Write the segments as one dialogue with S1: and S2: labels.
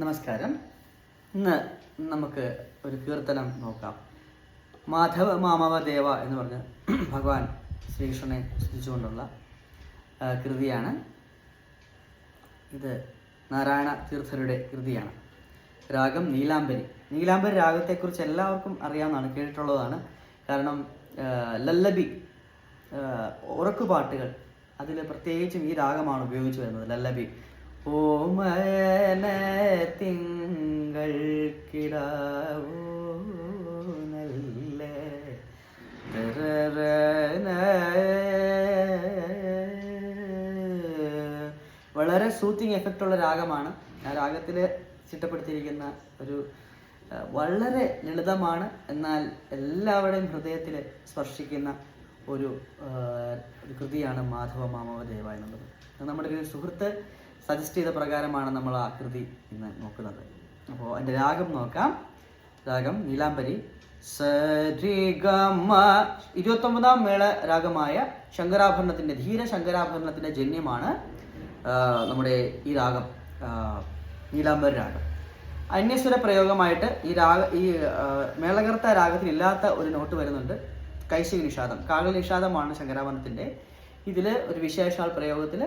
S1: നമസ്കാരം. ഇന്ന് നമുക്ക് ഒരു കീർത്തനം നോക്കാം. മാധവ മാമവ ദേവ എന്ന് പറഞ്ഞ് ഭഗവാൻ ശ്രീകൃഷ്ണനെ സ്തുതിച്ചുകൊണ്ടുള്ള കൃതിയാണ് ഇത്. നാരായണ തീർത്ഥരുടെ കൃതിയാണ്. രാഗം നീലാംബരി. നീലാംബരി രാഗത്തെക്കുറിച്ച് എല്ലാവർക്കും അറിയാവുന്നതാണ്, കേട്ടിട്ടുള്ളതാണ്. കാരണം ലല്ലബി, ഉറക്കുപാട്ടുകൾ, അതിൽ പ്രത്യേകിച്ചും ഈ രാഗമാണ് ഉപയോഗിച്ച് വരുന്നത്. ലല്ലബി. ഓമന തിങ്കൾ കിടാവോ നല്ല വളരെ സൂത്തിങ് എഫക്റ്റ് ഉള്ള രാഗമാണ്. ആ രാഗത്തിൽ ചിട്ടപ്പെടുത്തിയിരിക്കുന്ന ഒരു വളരെ ലളിതമാണ്, എന്നാൽ എല്ലാവരുടെയും ഹൃദയത്തിൽ സ്പർശിക്കുന്ന ഒരു കൃതിയാണ് മാധവ മാമവ ദേവ എന്നുള്ളത്. നമ്മുടെ ഒരു സുഹൃത്ത് സജസ്റ്റ് ചെയ്ത പ്രകാരമാണ് നമ്മൾ ആ കൃതി ഇന്ന് നോക്കുന്നത്. അപ്പോൾ അതിൻ്റെ രാഗം നോക്കാം. രാഗം നീലാംബരി. സരിഗമ. 29ാം മേള രാഗമായ ശങ്കരാഭരണത്തിൻ്റെ, ധീര ശങ്കരാഭരണത്തിൻ്റെ ജന്യമാണ് നമ്മുടെ ഈ രാഗം, നീലാംബരി രാഗം. അന്യസ്വര പ്രയോഗമായിട്ട് ഈ മേളകർത്ത രാഗത്തിൽ ഇല്ലാത്ത ഒരു നോട്ട് വരുന്നുണ്ട്, കൈശിക നിഷാദം. കാകൾ നിഷാദമാണ് ശങ്കരാഭരണത്തിൻ്റെ. ഇതിൽ ഒരു വിശേഷാൽ പ്രയോഗത്തിൽ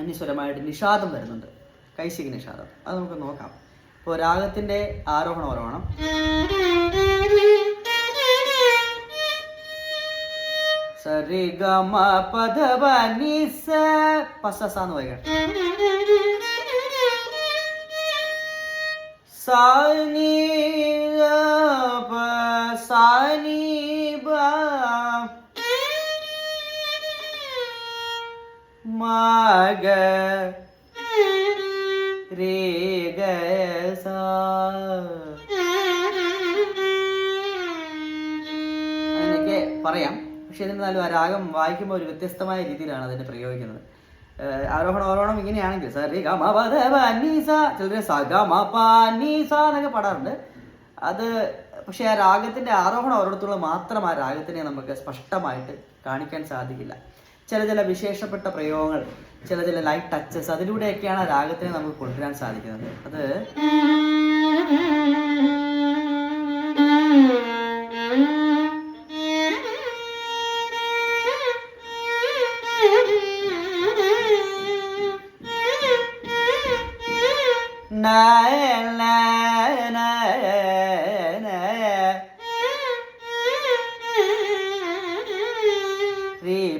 S1: അന്യസ്വരമായിട്ട് നിഷാദം വരുന്നുണ്ട്, കൈശിക നിഷാദം. അത് നമുക്ക് നോക്കാം. ഇപ്പോൾ രാഗത്തിൻ്റെ ആരോഹണം ഓരോഹണം. സരി ഗമ പദവ നിസ പസസാന്ന് വായിക്കാം. സാനി സാനി മഗ രേ ഗ സ. അങ്ങനെയൊക്കെ പറയാം. പക്ഷെ എന്നിരുന്നാലും ആ രാഗം വായിക്കുമ്പോൾ ഒരു വ്യത്യസ്തമായ രീതിയിലാണ് അതിനെ പ്രയോഗിക്കുന്നത്. ആരോഹണം ഓരോഹണം ഇങ്ങനെയാണെങ്കിൽ സരി ഗമ പദവ നിസ, ചിലർ സ ഗമ പ നിസ എന്നൊക്കെ പാടാറുണ്ട്. അത് പക്ഷെ ആ രാഗത്തിൻ്റെ ആരോഹണം ഓരോരുത്തുള്ള മാത്രം ആ രാഗത്തിനെ നമുക്ക് സ്പഷ്ടമായിട്ട് കാണിക്കാൻ സാധിക്കില്ല. ചില വിശേഷപ്പെട്ട പ്രയോഗങ്ങൾ, ചില ലൈറ്റ് ടച്ചസ്, അതിലൂടെയൊക്കെയാണ് ആ രാഗത്തിനെ നമുക്ക് കൊണ്ടുവരാൻ സാധിക്കുന്നത്. അത്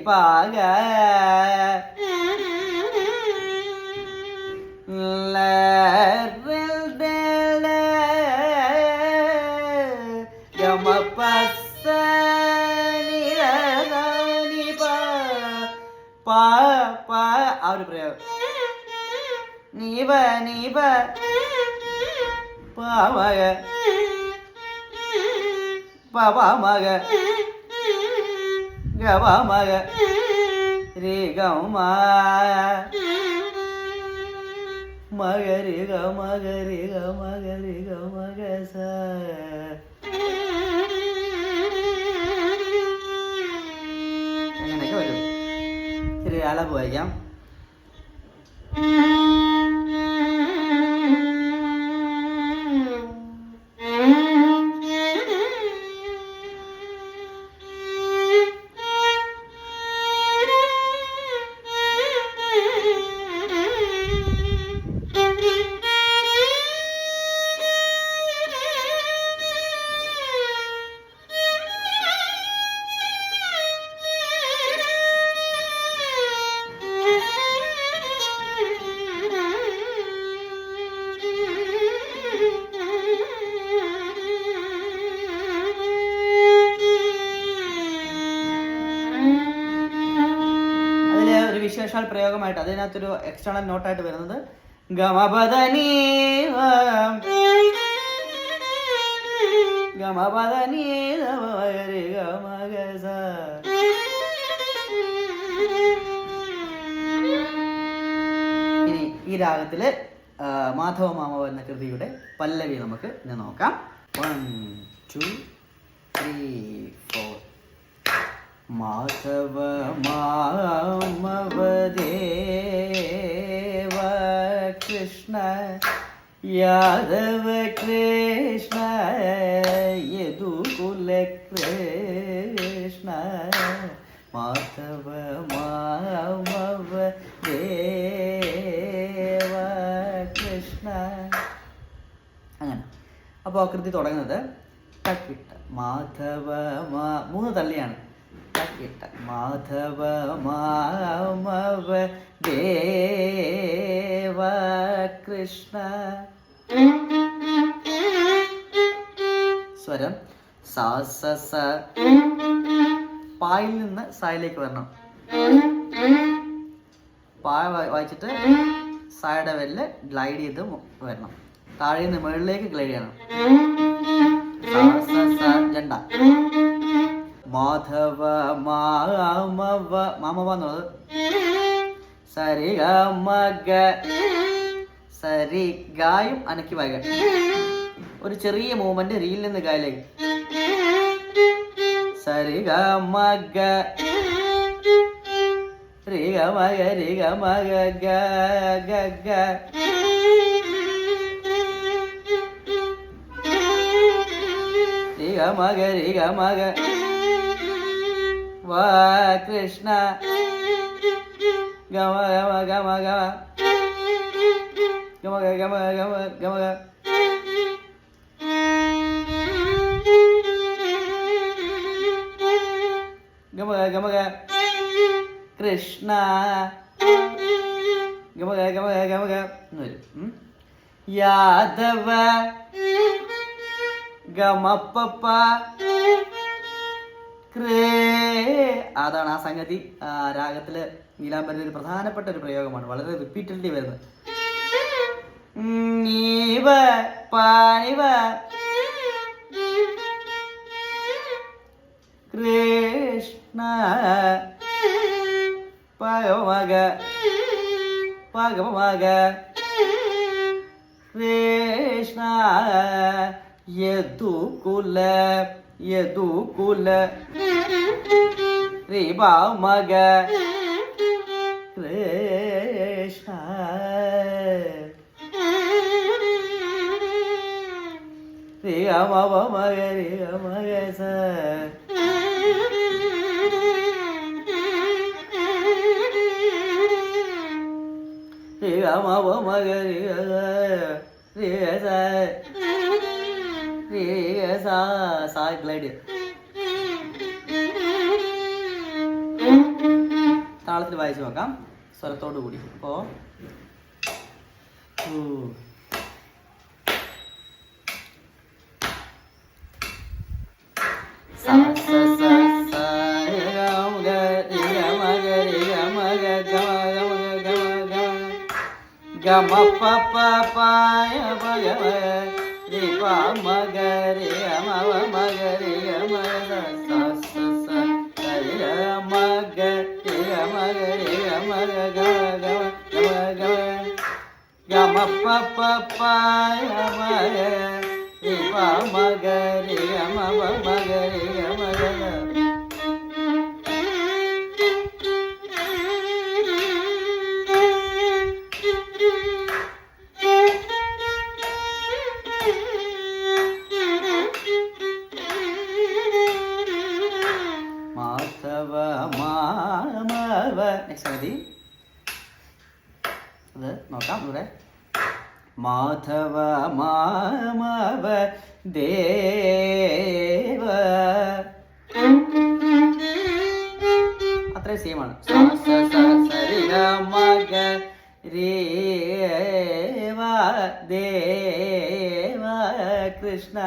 S1: പാഗ ഗമ പസ നി പ ആ ഒരു പ്രയോഗം. നീവ നീവ പാമക പാമക ഗമക രേ ഗമ മഗരി ഗമഗരി ഗമഗരി ഗമഗ സ. അങ്ങനെയൊക്കെ വരും. ഇത്തിരി ആലാപ് വായിക്കാം. വിശേഷാൽ പ്രയോഗമായിട്ട് അതിനകത്തൊരു എക്സ്റ്റേണൽ നോട്ടായിട്ട് വരുന്നത് ഗമപദനി ഗമപദനി ഗമഗ സ. ഇനി ഈ രാഗത്തില് മാധവ മാമവ എന്ന കൃതിയുടെ പല്ലവി നമുക്ക് ഇന്ന് നോക്കാം. 1 2 3 4. മാധവ മാമവ ദേവ കൃഷ്ണ യാദവ കൃഷ്ണ യദുകുല കൃഷ്ണ മാധവ മാമവ ദേവ കൃഷ്ണ. അങ്ങനെ. അപ്പോൾ ആകൃതി തുടങ്ങുന്നത് തക്കിട്ട മാധവ മൂന്ന് തള്ളിയാണ്. തക്കിട്ട മാധവ മാമവ ദേവ കൃഷ്ണ. സ്വരം സാ സ സ. പായിൽ നിന്ന് സായിലേക്ക് വരണം. പാ വായിച്ചിട്ട് സായുടെ വെല്ല് ഗ്ലൈഡ് ചെയ്ത് വരണം. താഴെ നിന്ന് മുകളിലേക്ക് ഗ്ലൈഡ് ചെയ്യണം. ജണ്ട മാധവ മാമവ മാമവ എന്നുള്ളത് സരി ഗ മ ഗ. സരി ഗായും അനക്കി വായിക്ക. ഒരു ചെറിയ മൂവ്മെന്റ് റീയിൽ നിന്ന് ഗായിലേക്ക്. സരി ഗ മ ഗ രി ഗ മ ഗ രി ഗ മ ഗ ഗ ഗ ഗ. രി ഗ മ ഗ രി ഗ മ ഗ വാ കൃഷ്ണ. ഗമ ഗമ ഗമ ഗമ ഗമ ഗമ ഗമ ഗമ ഗ. ഗമ ഗമ ഗ കൃഷ്ണ. ഗമ ഗമ ഗമ ഗ എന്ന് വരും. യാദവ ഗമ പപ്പ ക്രേ. അതാണ് ആ സംഗതി. രാഗത്തില് നീലാംബരിന്റെ ഒരു പ്രധാനപ്പെട്ട ഒരു പ്രയോഗമാണ്, വളരെ റിപ്പീറ്റഡ്ലി വരുന്നത്. നീവ പാനിവ കൃഷ്ണ പഗമഗ പഗമഗ കൃഷ്ണ യദുകുല യദുകുല ശ്രീഭാമഗ കൃഷ്ണ. ശ്രീമവ മഗ മഗ സ. ശ്രീമവ മഗ സാ ഗ്ലൈഡ്. താളത്തിൽ വായിച്ചു നോക്കാം സ്വരത്തോടു കൂടി. അപ്പോ ഗമ പപ്പ പായ ഭഗ രി പ മഗ രി മവ മഗ രി മ സ സ സ രി മഗ രി മഗ രി മഗ ഗ ഗ ഗ ഗമ പപ്പ പായ ഭഗ രി പ മഗ രി മവ മഗ രി മഗ. മാധവ മാമവ. നെക്സ്റ്റ് സംഗതി അത് നോക്കാം ഇവിടെ. മാധവ മാമവ ദേവ. അത്രയും സെയിമാണ്. സരി ഗ മഗ രേവ ദേവ കൃഷ്ണ.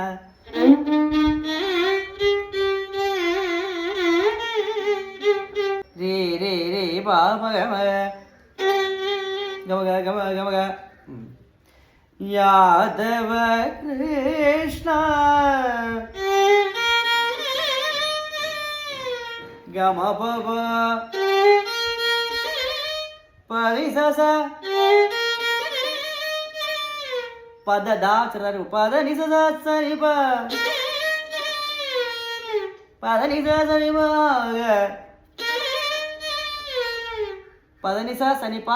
S1: രി രി രി പ മഗ മഗ ഗമ ഗമ ഗമ ഗ. യാദവ കൃഷ്ണ ഗമ പവ പരി സ സ പദ ദാ ചര പദ നി സ സ സരി പ പദ നി സ സരി പ പദ നി സ സനി പ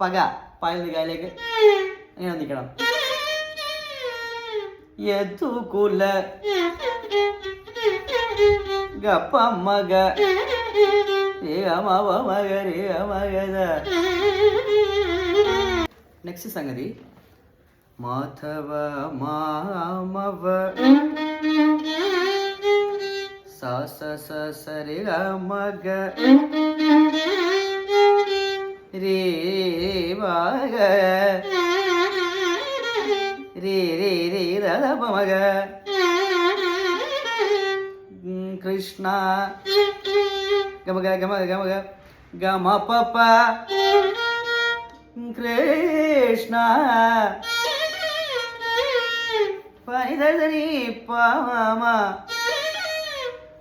S1: പഗ. പായിൽ നിൽക്കാലേക്ക് ഇങ്ങനെ നിൽക്കണം. യദുകുല ഗപ്പ മഗ നെക്സ്റ്റ് സംഗതി മാധവ മാമവ സരി മഗ രേ മഗ രേ രേ രേ മഗ കൃഷ്ണ ഗമ ഗമ ഗമ ഗമ പപ്പ കൃഷ്ണ പനി ധനി പമ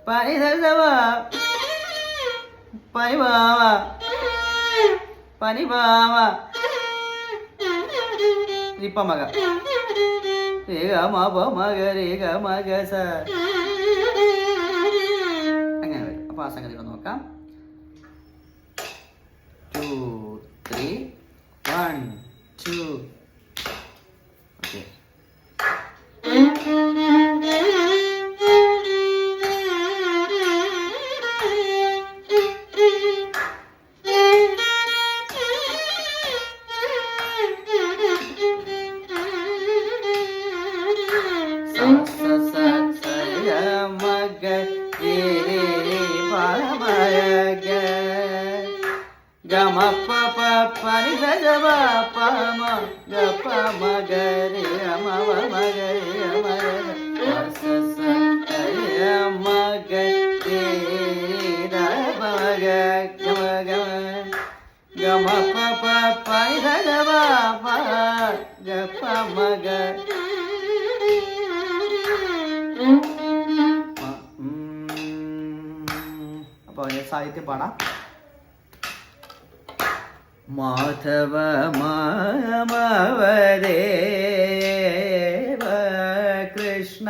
S1: പനി ധവ പനി ബാവ പനി ബാവ റിപ്പ മഗ രേ ഗമ പ മഗ രേ ഗമ ഗ സ. അങ്ങനെ വരും. അപ്പോൾ ആ സംഗതികൾ നോക്കാം. 2 3 1 2. Okay. Gama papa pani dajava pama gapa magare amava magare amara varsa ya magare davaga gama gama papa pani dajava pa gapa magare. അപ്പോൾ സാഹിത്യം പാടാം. മാധവ മാമവ ദേവ കൃഷ്ണ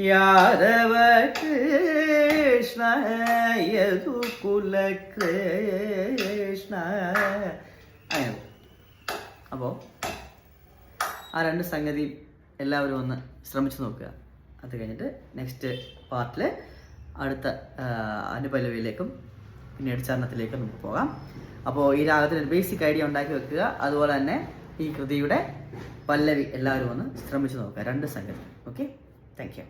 S1: യാദവ കൃഷ്ണ യദുകുല കൃഷ്ണ. അങ്ങനെ. അപ്പോൾ ആ രണ്ട് സംഗതി എല്ലാവരും ഒന്ന് ശ്രമിച്ചു നോക്കുക. അത് കഴിഞ്ഞിട്ട് നെക്സ്റ്റ് പാർട്ടിൽ അടുത്ത അനുപല്ലവിയിലേക്കും പിന്നീട് ചരണത്തിലേക്കും നമുക്ക് പോകാം. അപ്പോൾ ഈ രാഗത്തിന് ഒരു ബേസിക് ഐഡിയ ഉണ്ടാക്കി വെക്കുക. അതുപോലെ തന്നെ ഈ കൃതിയുടെ പല്ലവി എല്ലാവരും ഒന്ന് ശ്രമിച്ചു നോക്കുക. രണ്ട് സംഗതി. Okay, thank you.